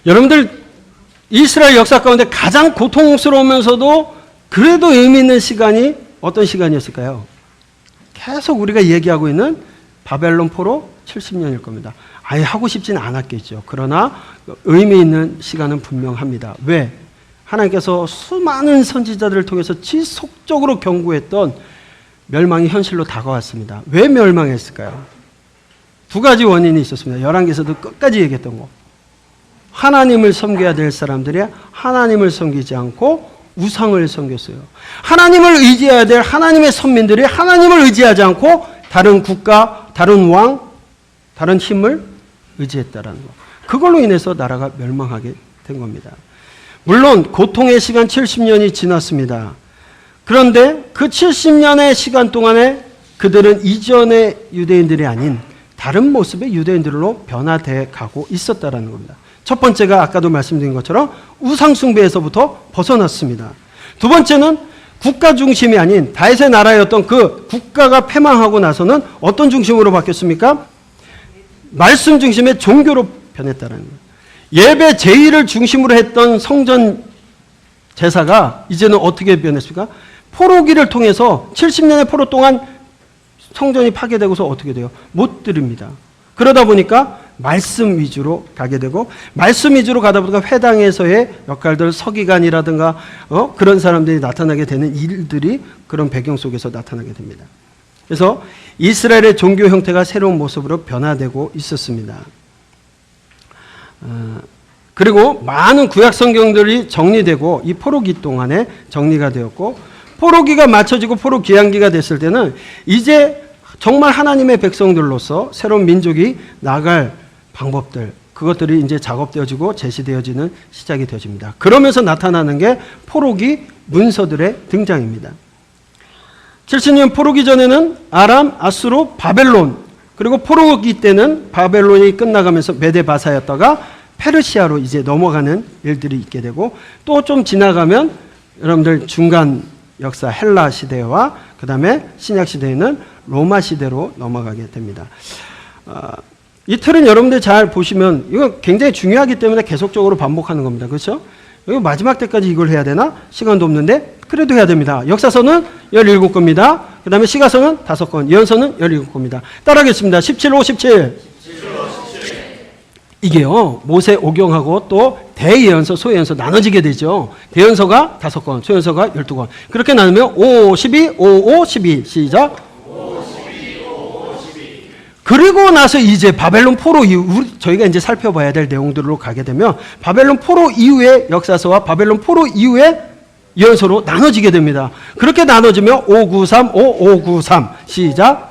여러분들 이스라엘 역사 가운데 가장 고통스러우면서도 그래도 의미 있는 시간이 어떤 시간이었을까요? 계속 우리가 얘기하고 있는 바벨론 포로 70년일 겁니다. 아예 하고 싶지는 않았겠죠. 그러나 의미 있는 시간은 분명합니다. 왜? 하나님께서 수많은 선지자들을 통해서 지속적으로 경고했던 멸망이 현실로 다가왔습니다. 왜 멸망했을까요? 두 가지 원인이 있었습니다. 열왕기에서도 끝까지 얘기했던 거. 하나님을 섬겨야 될 사람들이 하나님을 섬기지 않고 우상을 섬겼어요. 하나님을 의지해야 될 하나님의 선민들이 하나님을 의지하지 않고 다른 국가, 다른 왕, 다른 힘을 의지했다라는 거. 그걸로 인해서 나라가 멸망하게 된 겁니다. 물론 고통의 시간 70년이 지났습니다. 그런데 그 70년의 시간 동안에 그들은 이전의 유대인들이 아닌 다른 모습의 유대인들로 변화돼 가고 있었다라는 겁니다. 첫 번째가 아까도 말씀드린 것처럼 우상숭배에서부터 벗어났습니다. 두 번째는 국가 중심이 아닌 다윗의 나라였던 그 국가가 패망하고 나서는 어떤 중심으로 바뀌었습니까? 말씀 중심의 종교로 변했다는 거예요. 예배 제의를 중심으로 했던 성전 제사가 이제는 어떻게 변했습니까? 포로기를 통해서 70년의 포로 동안 성전이 파괴되고서 어떻게 돼요? 못 드립니다. 그러다 보니까 말씀 위주로 가게 되고 말씀 위주로 가다 보니까 회당에서의 역할들 서기관이라든가 그런 사람들이 나타나게 되는 일들이 그런 배경 속에서 나타나게 됩니다. 그래서 이스라엘의 종교 형태가 새로운 모습으로 변화되고 있었습니다. 그리고 많은 구약 성경들이 정리되고 이 포로기 동안에 정리가 되었고 포로기가 맞춰지고 포로 귀환기가 됐을 때는 이제 정말 하나님의 백성들로서 새로운 민족이 나갈 방법들 그것들이 이제 작업되어지고 제시되어지는 시작이 되어집니다. 그러면서 나타나는 게 포로기 문서들의 등장입니다. 70년 포로기 전에는 아람, 아수르, 바벨론 그리고 포로기 때는 바벨론이 끝나가면서 메데바사였다가 페르시아로 이제 넘어가는 일들이 있게 되고 또 좀 지나가면 여러분들 중간 역사 헬라 시대와 그 다음에 신약 시대에는 로마 시대로 넘어가게 됩니다. 이 틀은 여러분들 잘 보시면 이거 굉장히 중요하기 때문에 계속적으로 반복하는 겁니다. 그렇죠? 이거 마지막 때까지 이걸 해야 되나? 시간도 없는데 그래도 해야 됩니다. 역사서는 17권입니다. 그 다음에 시가서는 5권, 예언서는 17권입니다. 따라하겠습니다. 17, 5, 17. 이게요, 모세 오경하고 또 대예언서, 소예언서 나눠지게 되죠. 대언서가 5권, 소예언서가 12권. 그렇게 나누면 5, 12, 5, 5, 12. 시작. 5, 12, 5, 12. 그리고 나서 이제 바벨론 포로 이후, 저희가 이제 살펴봐야 될 내용들로 가게 되면 바벨론 포로 이후의 역사서와 바벨론 포로 이후의 예언서로 나눠지게 됩니다. 그렇게 나눠지면 593, 5, 593. 시작.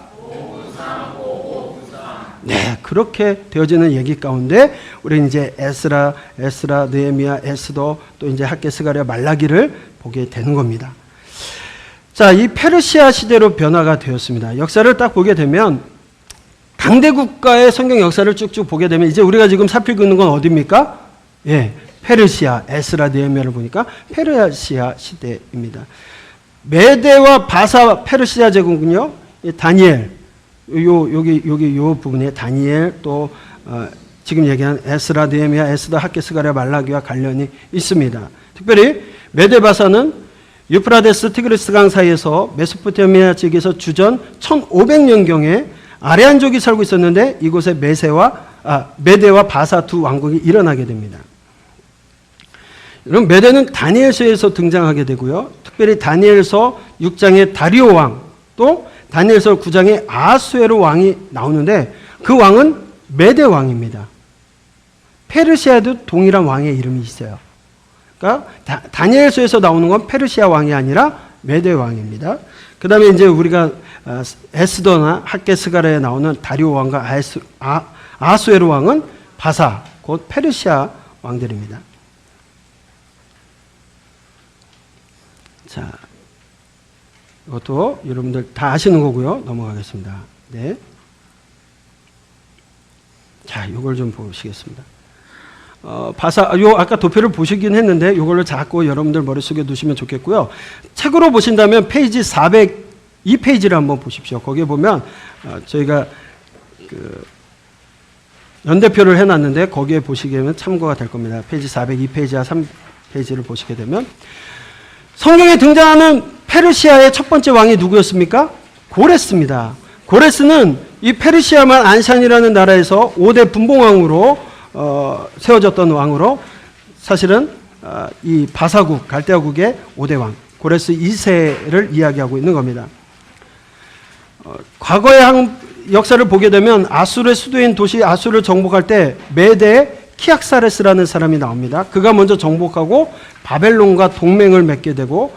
네, 그렇게 되어지는 얘기 가운데 우리는 이제 에스라, 느헤미야, 에스더, 또 이제 학개, 스가랴, 말라기를 보게 되는 겁니다. 자, 이 페르시아 시대로 변화가 되었습니다. 역사를 딱 보게 되면 강대 국가의 성경 역사를 쭉쭉 보게 되면 이제 우리가 지금 살피고 있는 건 어디입니까? 예, 페르시아, 에스라, 느헤미야를 보니까 페르시아 시대입니다. 메대와 바사 페르시아 제국은요, 다니엘, 여기 요 부분에 다니엘 또 지금 얘기한 에스라, 느헤미야, 에스더, 학개, 스가랴, 말라기와 관련이 있습니다. 특별히 메대 바사는 유프라데스 티그리스 강 사이에서 메소포타미아 지역에서 주전 1500년경에 아레안족이 살고 있었는데 이곳에 메대와 바사 두 왕국이 일어나게 됩니다. 여러분, 메대는 다니엘서에서 등장하게 되고요. 특별히 다니엘서 6장의 다리오 왕, 또 다니엘서 9장에 아하수에로 왕이 나오는데 그 왕은 메대 왕입니다. 페르시아에도 동일한 왕의 이름이 있어요. 그러니까 다니엘서에서 나오는 건 페르시아 왕이 아니라 메대 왕입니다. 그 다음에 이제 우리가 에스더나 학개, 스가랴에 나오는 다리오 왕과 아하수에로 왕은 바사, 곧 페르시아 왕들입니다. 자, 이것도 여러분들 다 아시는 거고요. 넘어가겠습니다. 네. 자, 이걸 좀 보시겠습니다. 아까 도표를 보시긴 했는데 이걸로 자꾸 여러분들 머릿속에 두시면 좋겠고요. 책으로 보신다면 페이지 402페이지를 한번 보십시오. 거기에 보면 저희가 연대표를 해놨는데 거기에 보시기에는 참고가 될 겁니다. 페이지 402페이지와 3페이지를 보시게 되면 성경에 등장하는 페르시아의 첫 번째 왕이 누구였습니까? 고레스입니다. 고레스는 이 페르시아만 안샨이라는 나라에서 5대 분봉왕으로 세워졌던 왕으로 사실은 이 바사국, 갈대아국의 5대 왕, 고레스 2세를 이야기하고 있는 겁니다. 과거의 역사를 보게 되면 아수르의 수도인 도시 아수르를 정복할 때 메대의 키악사레스라는 사람이 나옵니다. 그가 먼저 정복하고 바벨론과 동맹을 맺게 되고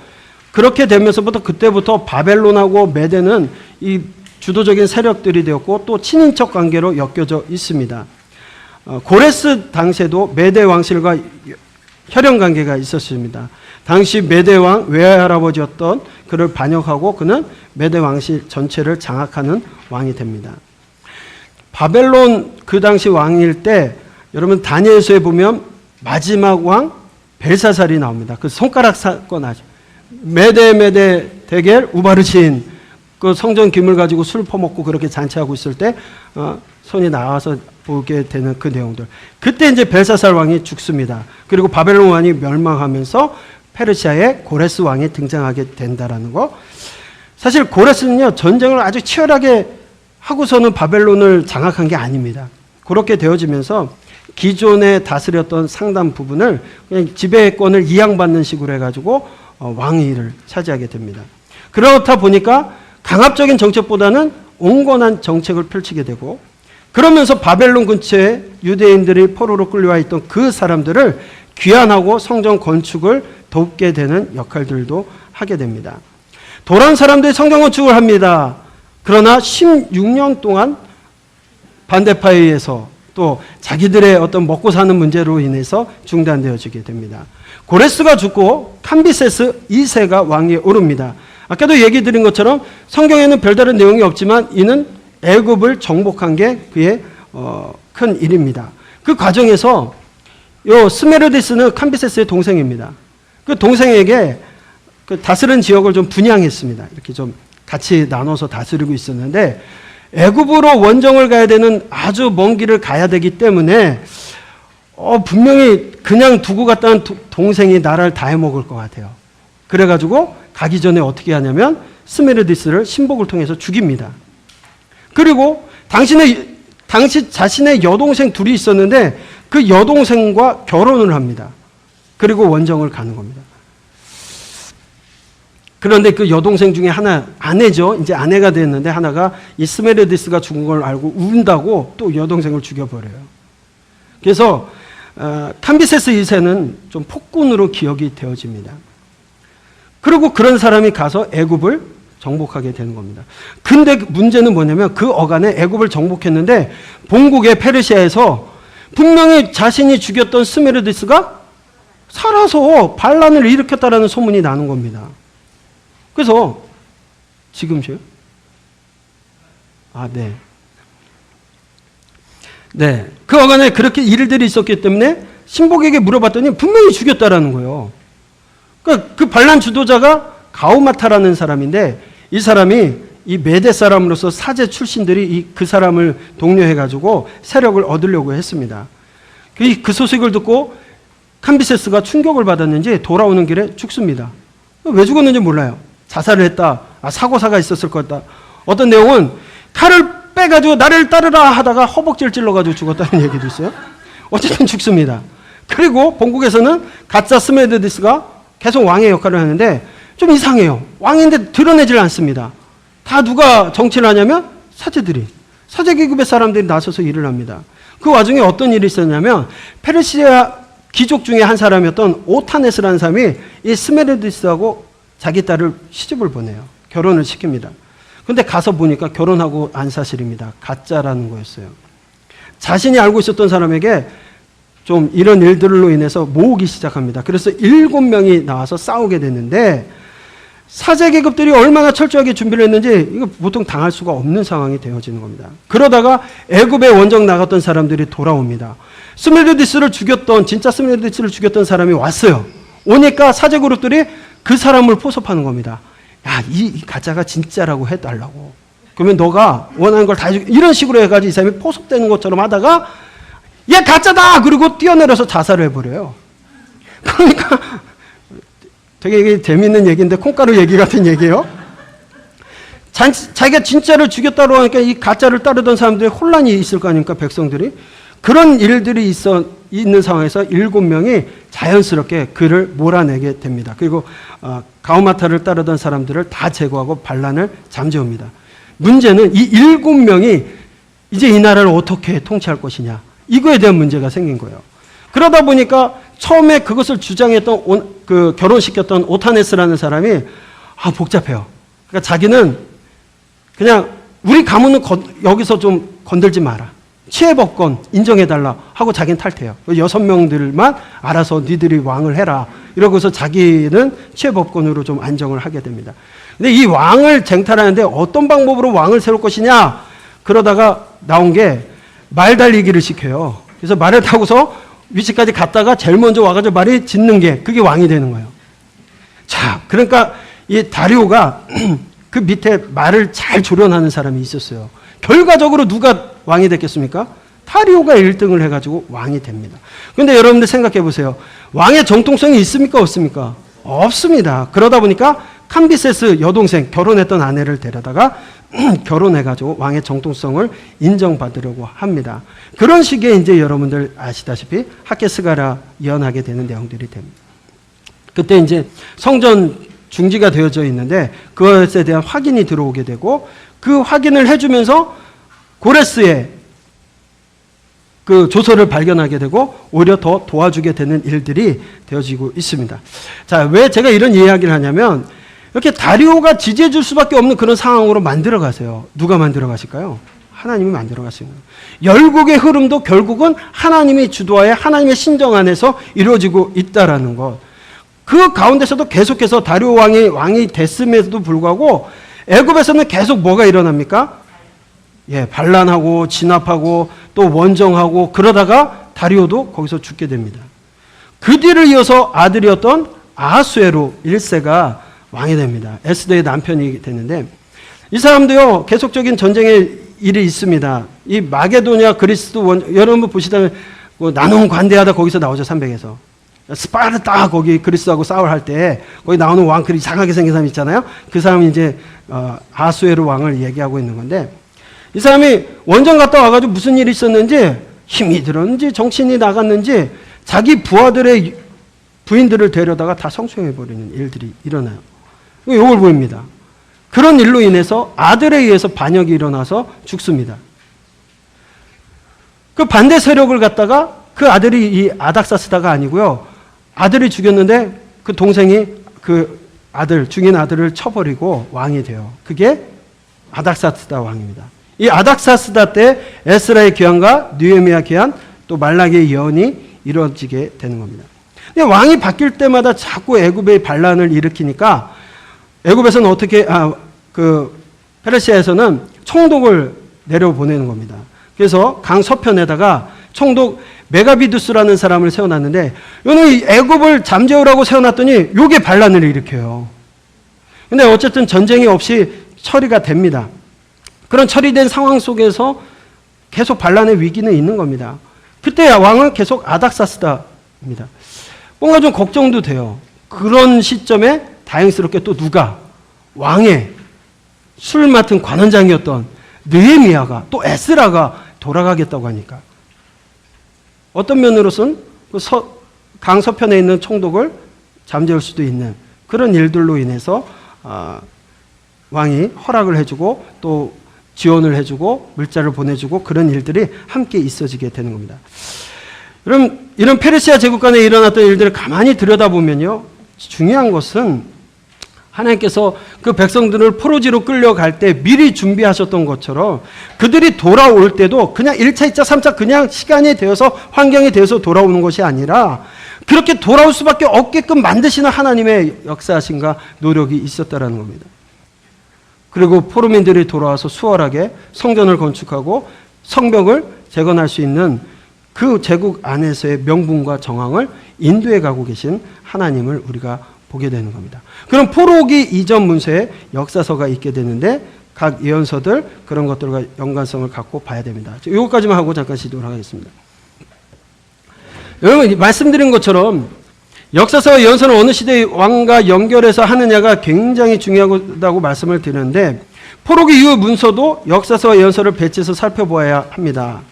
그렇게 되면서부터 그때부터 바벨론하고 메대는 이 주도적인 세력들이 되었고 또 친인척 관계로 엮여져 있습니다. 고레스 당시에도 메대 왕실과 혈연 관계가 있었습니다. 당시 메대 왕 외할아버지였던 그를 반역하고 그는 메대 왕실 전체를 장악하는 왕이 됩니다. 바벨론 그 당시 왕일 때 여러분 다니엘서에 보면 마지막 왕 벨사살이 나옵니다. 그 손가락 사건 아죠. 메대 대겔 우바르신 그 성전 기물 가지고 술 퍼먹고 그렇게 잔치하고 있을 때 손이 나와서 보게 되는 그 내용들. 그때 이제 벨사살 왕이 죽습니다. 그리고 바벨론 왕이 멸망하면서 페르시아의 고레스 왕이 등장하게 된다라는 거. 사실 고레스는요 전쟁을 아주 치열하게 하고서는 바벨론을 장악한 게 아닙니다. 그렇게 되어지면서 기존에 다스렸던 상당 부분을 그냥 지배권을 이양받는 식으로 해가지고 왕위를 차지하게 됩니다. 그렇다 보니까 강압적인 정책보다는 온건한 정책을 펼치게 되고 그러면서 바벨론 근처에 유대인들이 포로로 끌려와 있던 그 사람들을 귀환하고 성전 건축을 돕게 되는 역할들도 하게 됩니다. 도란 사람들이 성전 건축을 합니다. 그러나 16년 동안 반대파에 의해서 또 자기들의 어떤 먹고 사는 문제로 인해서 중단되어지게 됩니다. 고레스가 죽고 캄비세스 2세가 왕위에 오릅니다. 아까도 얘기 드린 것처럼 성경에는 별다른 내용이 없지만 이는 애굽을 정복한 게 그의 큰 일입니다. 그 과정에서 요 스메르디스는 캄비세스의 동생입니다. 그 동생에게 그 다스린 지역을 좀 분양했습니다. 이렇게 좀 같이 나눠서 다스리고 있었는데 애굽으로 원정을 가야 되는 아주 먼 길을 가야 되기 때문에 분명히 그냥 두고 갔다는 동생이 나라를 다 해먹을 것 같아요. 그래가지고 가기 전에 어떻게 하냐면 스메르디스를 신복을 통해서 죽입니다. 그리고 당시 자신의 여동생 둘이 있었는데 그 여동생과 결혼을 합니다. 그리고 원정을 가는 겁니다. 그런데 그 여동생 중에 하나, 아내죠. 이제 아내가 됐는데 하나가 이 스메르디스가 죽은 걸 알고 운다고 또 여동생을 죽여버려요. 그래서 캄비세스 2세는 좀 폭군으로 기억이 되어집니다. 그리고 그런 사람이 가서 애굽을 정복하게 되는 겁니다. 근데 문제는 뭐냐면 그 어간에 애굽을 정복했는데 본국의 페르시아에서 분명히 자신이 죽였던 스메르디스가 살아서 반란을 일으켰다라는 소문이 나는 겁니다. 그래서 지금요? 네. 네. 그 어간에 그렇게 일들이 있었기 때문에 신복에게 물어봤더니 분명히 죽였다라는 거예요. 그러니까 그 반란 주도자가 가우마타라는 사람인데 이 사람이 이 메대 사람으로서 사제 출신들이 그 사람을 독려해가지고 세력을 얻으려고 했습니다. 그 소식을 듣고 캄비세스가 충격을 받았는지 돌아오는 길에 죽습니다. 왜 죽었는지 몰라요. 자살을 했다. 사고사가 있었을 거다. 어떤 내용은 칼을 빼가지고 나를 따르라 하다가 허벅지를 찔러가지고 죽었다는 얘기도 있어요. 어쨌든 죽습니다. 그리고 본국에서는 가짜 스메르디스가 계속 왕의 역할을 하는데 좀 이상해요. 왕인데 드러내질 않습니다. 다 누가 정치를 하냐면 사제들이, 사제계급의 사람들이 나서서 일을 합니다. 그 와중에 어떤 일이 있었냐면 페르시아 귀족 중에 한 사람이었던 오타네스라는 사람이 이 스메르디스하고 자기 딸을 시집을 보내요. 결혼을 시킵니다. 근데 가서 보니까 결혼하고 안 사실입니다. 가짜라는 거였어요. 자신이 알고 있었던 사람에게 좀 이런 일들로 인해서 모으기 시작합니다. 그래서 7명이 나와서 싸우게 됐는데 사제 계급들이 얼마나 철저하게 준비를 했는지 이거 보통 당할 수가 없는 상황이 되어지는 겁니다. 그러다가 애굽에 원정 나갔던 사람들이 돌아옵니다. 스메르디스를 죽였던, 진짜 스메르디스를 죽였던 사람이 왔어요. 오니까 사제 그룹들이 그 사람을 포섭하는 겁니다. 야, 이 가짜가 진짜라고 해달라고. 그러면 너가 원하는 걸 다 해주고, 이런 식으로 해가지고 이 사람이 포섭되는 것처럼 하다가 얘 가짜다! 그리고 뛰어내려서 자살을 해버려요. 그러니까 되게 재밌는 얘기인데 콩가루 얘기 같은 얘기예요. 자기가 진짜를 죽였다고 하니까 이 가짜를 따르던 사람들이 혼란이 있을 거 아닙니까, 백성들이. 그런 일들이 있는 상황에서 7명이 자연스럽게 그를 몰아내게 됩니다. 그리고 가우마타를 따르던 사람들을 다 제거하고 반란을 잠재웁니다. 문제는 이 7명이 이제 이 나라를 어떻게 통치할 것이냐, 이거에 대한 문제가 생긴 거예요. 그러다 보니까 처음에 그것을 주장했던 결혼시켰던 오타네스라는 사람이 복잡해요. 그러니까 자기는 그냥 우리 가문은 여기서 좀 건들지 마라. 치해법권 인정해달라 하고 자기는 탈퇴해요. 6명들만 알아서 니들이 왕을 해라. 이러고서 자기는 치해법권으로 좀 안정을 하게 됩니다. 근데 이 왕을 쟁탈하는데 어떤 방법으로 왕을 세울 것이냐? 그러다가 나온 게 말 달리기를 시켜요. 그래서 말을 타고서 위치까지 갔다가 제일 먼저 와가지고 말이 짖는 게 그게 왕이 되는 거예요. 자, 그러니까 이 다리오가 그 밑에 말을 잘 조련하는 사람이 있었어요. 결과적으로 누가 왕이 됐겠습니까? 다리오가 1등을 해가지고 왕이 됩니다. 그런데 여러분들 생각해 보세요. 왕의 정통성이 있습니까? 없습니까? 없습니다. 그러다 보니까 캄비세스 여동생, 결혼했던 아내를 데려다가 결혼해가지고 왕의 정통성을 인정받으려고 합니다. 그런 식의 이제 여러분들 아시다시피 하케스가라 예언하게 되는 내용들이 됩니다. 그때 이제 성전 중지가 되어져 있는데 그것에 대한 확인이 들어오게 되고 그 확인을 해주면서 고레스의 그 조서를 발견하게 되고 오히려 더 도와주게 되는 일들이 되어지고 있습니다. 자, 왜 제가 이런 이야기를 하냐면 이렇게 다리오가 지지해 줄 수밖에 없는 그런 상황으로 만들어 가세요. 누가 만들어 가실까요? 하나님이 만들어 가시는 거예요. 열국의 흐름도 결국은 하나님이 주도하에 하나님의 신정 안에서 이루어지고 있다라는 것. 그 가운데서도 계속해서 다리오 왕이 됐음에도 불구하고 애굽에서는 계속 뭐가 일어납니까? 반란하고 진압하고 또 원정하고 그러다가 다리오도 거기서 죽게 됩니다. 그 뒤를 이어서 아들이었던 아하수에로 1세가 왕이 됩니다. 에스더의 남편이 되는데 이 사람도요 계속적인 전쟁의 일이 있습니다. 이 마게도냐 그리스도 여러분 보시다면 나눔 관대하다 거기서 나오죠. 300에서 스파르타 거기 그리스도하고 싸울 때 거기 나오는 왕 그 이상하게 생긴 사람 있잖아요. 그 사람이 이제 아하수에로 왕을 얘기하고 있는 건데 이 사람이 원정 갔다 와가지고 무슨 일이 있었는지 힘이 들었는지 정신이 나갔는지 자기 부하들의 부인들을 데려다가 다 성추행해버리는 일들이 일어나요. 이걸 보입니다. 그런 일로 인해서 아들에 의해서 반역이 일어나서 죽습니다. 그 반대 세력을 갖다가 그 아들이 이 아닥사스다가 아니고요. 아들이 죽였는데 그 동생이 그 중인 아들을 쳐버리고 왕이 돼요. 그게 아닥사스다 왕입니다. 이 아닥사스다 때 에스라의 귀환과 느헤미야 귀환 또 말라기의 예언이 이루어지게 되는 겁니다. 근데 왕이 바뀔 때마다 자꾸 애굽의 반란을 일으키니까 애굽에서는 페르시아에서는 총독을 내려보내는 겁니다. 그래서 강 서편에다가 총독 메가비두스라는 사람을 세워놨는데 이놈이 애굽을 잠재우라고 세워놨더니 요게 반란을 일으켜요. 근데 어쨌든 전쟁이 없이 처리가 됩니다. 그런 처리된 상황 속에서 계속 반란의 위기는 있는 겁니다. 그때 왕은 계속 아닥사스다입니다. 뭔가 좀 걱정도 돼요. 그런 시점에 다행스럽게 또 누가 왕의 술 맡은 관원장이었던 느헤미야가 또 에스라가 돌아가겠다고 하니까 어떤 면으로서는 강 서편에 있는 총독을 잠재울 수도 있는 그런 일들로 인해서 왕이 허락을 해주고 또 지원을 해주고 물자를 보내주고 그런 일들이 함께 있어지게 되는 겁니다. 그럼 이런 페르시아 제국 간에 일어났던 일들을 가만히 들여다보면요, 중요한 것은 하나님께서 그 백성들을 포로지로 끌려갈 때 미리 준비하셨던 것처럼 그들이 돌아올 때도 그냥 1차, 2차, 3차 그냥 시간이 되어서 환경이 되어서 돌아오는 것이 아니라 그렇게 돌아올 수밖에 없게끔 만드시는 하나님의 역사하심과 노력이 있었다는 겁니다. 그리고 포로민들이 돌아와서 수월하게 성전을 건축하고 성벽을 재건할 수 있는 그 제국 안에서의 명분과 정황을 인도해 가고 계신 하나님을 우리가 보게 되는 겁니다. 그럼 포로기 이전 문서에 역사서가 있게 되는데 각 예언서들 그런 것들과 연관성을 갖고 봐야 됩니다. 이것까지만 하고 잠깐 시도를 하겠습니다. 여러분 말씀드린 것처럼 역사서와 예언서는 어느 시대의 왕과 연결해서 하느냐가 굉장히 중요하다고 말씀을 드리는데 포로기 이후 문서도 역사서와 예언서를 배치해서 살펴보아야 합니다.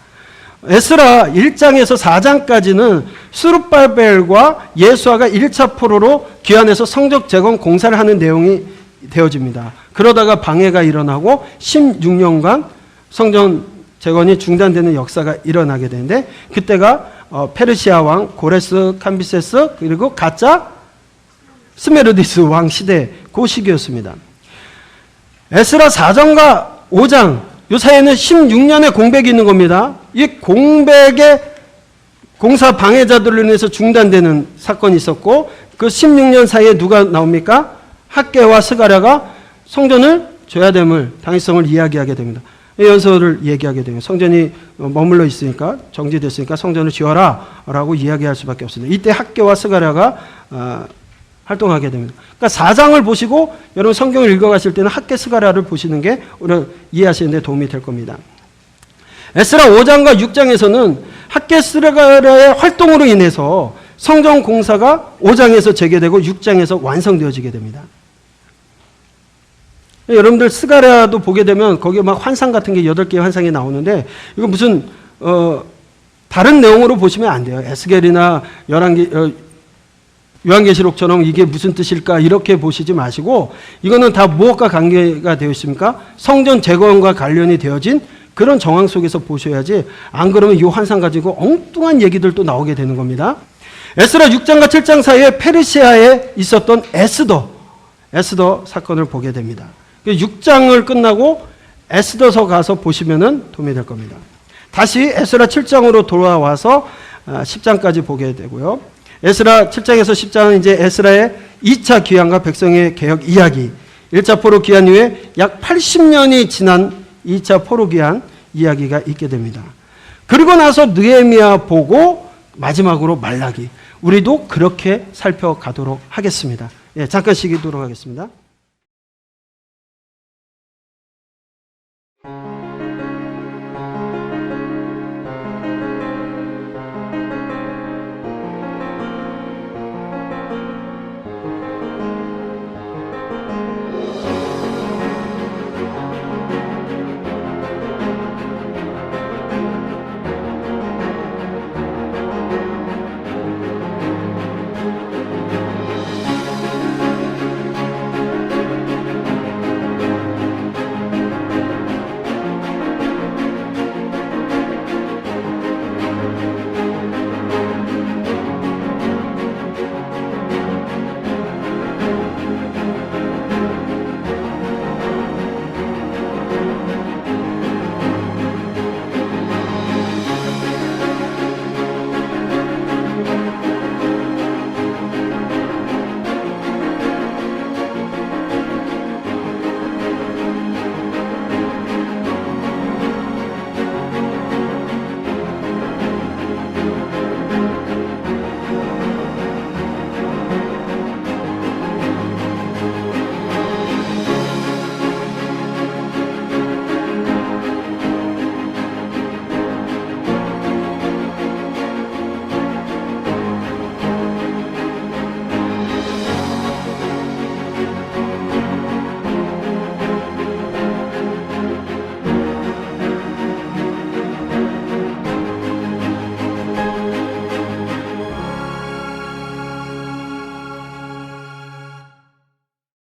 에스라 1장에서 4장까지는 스룹바벨과 예수아가 1차 포로로 귀환해서 성적 재건 공사를 하는 내용이 되어집니다. 그러다가 방해가 일어나고 16년간 성전 재건이 중단되는 역사가 일어나게 되는데 그때가 페르시아 왕 고레스 캄비세스 그리고 가짜 스메르디스 왕 시대 그 시기였습니다. 에스라 4장과 5장 이 사이에는 16년의 공백이 있는 겁니다. 이 공백의 공사 방해자들로 인해서 중단되는 사건이 있었고 그 16년 사이에 누가 나옵니까? 학개와 스가랴가 성전을 줘야 됨을 당위성을 이야기하게 됩니다. 이 연서를 얘기하게 됩니다. 성전이 머물러 있으니까 정지됐으니까 성전을 지어라 라고 이야기할 수밖에 없습니다. 이때 학개와 스가랴가 활동하게 됩니다. 그러니까 4장을 보시고 여러분 성경을 읽어가실 때는 학개 스가랴를 보시는 게 오늘 이해하시는 데 도움이 될 겁니다. 에스라 5장과 6장에서는 학개 스가랴의 활동으로 인해서 성전 공사가 5장에서 재개되고 6장에서 완성되어지게 됩니다. 여러분들 스가랴도 보게 되면 거기에 막 환상 같은 게 8개의 환상이 나오는데 이거 무슨 다른 내용으로 보시면 안 돼요. 에스겔이나 요한계시록처럼 이게 무슨 뜻일까 이렇게 보시지 마시고 이거는 다 무엇과 관계가 되어 있습니까? 성전 재건과 관련이 되어진 그런 정황 속에서 보셔야지 안 그러면 이 환상 가지고 엉뚱한 얘기들도 나오게 되는 겁니다. 에스라 6장과 7장 사이에 페르시아에 있었던 에스더 사건을 보게 됩니다. 6장을 끝나고 에스더서 가서 보시면은 도움이 될 겁니다. 다시 에스라 7장으로 돌아와서 10장까지 보게 되고요. 에스라 7장에서 10장은 이제 에스라의 2차 귀환과 백성의 개혁 이야기, 1차 포로 귀환 이후에 약 80년이 지난 2차 포로 귀환 이야기가 있게 됩니다. 그리고 나서 느헤미야 보고 마지막으로 말라기, 우리도 그렇게 살펴가도록 하겠습니다. 잠깐 쉬도록 하겠습니다.